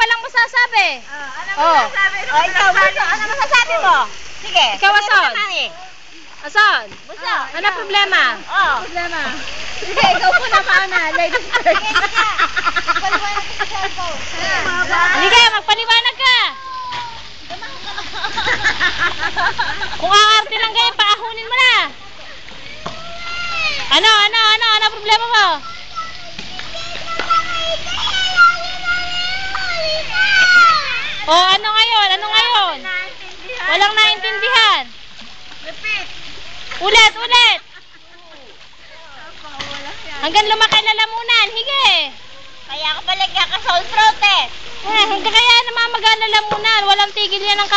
palang masasabi. Ano masasabi? Ano masasabi mo? Sige. Ikaw, Ason. Ason. Buso. Ano problema? Problema. Sige, ikaw po na paana. Ladies first. Paliwanag ko sa cellphone. Halika, magpaliwanag ka. Kung aarte lang kayo, paahunin mo na. Ano problema mo? Ano ngayon? Walang naintindihan. Repeat. Ulit. Hanggang lumaki lalamunan, hige. Kaya ako pala ka-soul throat eh. Hanggang kaya namamaga lalamunan, walang tigil yan ng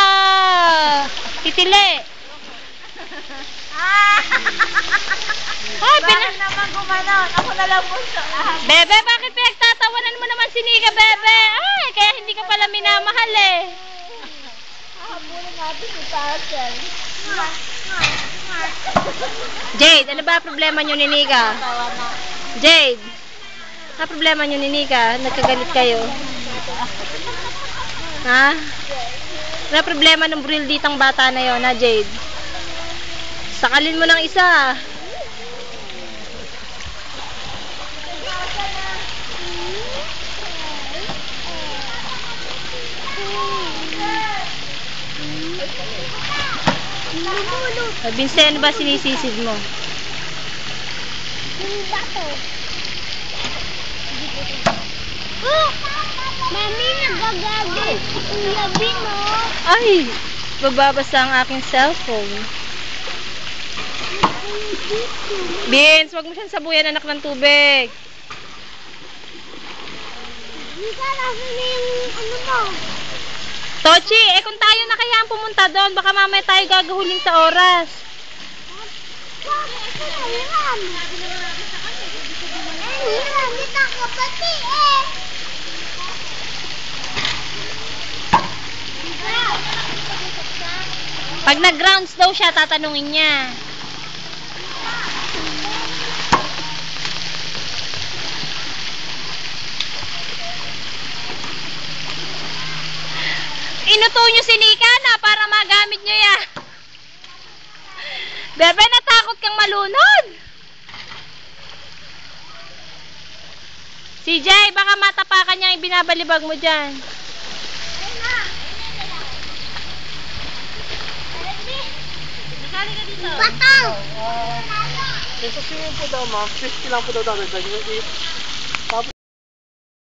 titili. Ay, Bakit naman gumanon? Ako na lang puso. Bebe, bakit pinagtatawanan mo naman si Nika, Bebe? Ay, kaya hindi ka pala minamahal eh. Habulin natin si Pascal. Jade, ano ba problema nyo ni Nika? Jade, ano problema nyo ni Nika? Nagkagalit kayo? Ha? Ano problema ng bril ditang bata na yon, ha, Jade? Sakalin mo ng isa. Vincent, ano ba sinisisid mo? Mami, nagagagay. Kuya Bino. Ay, bababasa ang aking cellphone. Vince, wag mo siyang sabuyan, anak ng tubig. Mika, nasa na yung ano mo? Tochi, kung tayo na kaya ang pumunta doon, baka mamaya tayo gagahuling sa oras. Bakit? Ito na, hiram. Hiram, dito ako pati eh. Pag nag-grounds daw siya, tatanungin niya. Inuto nyo si Nika na para magamit nyo yan. Bebe, natakot kang malunod. CJ, baka matapakan niya yung binabalibag mo dyan. Batang! Sa swimming po daw, ma'am. 50 lang po daw daw.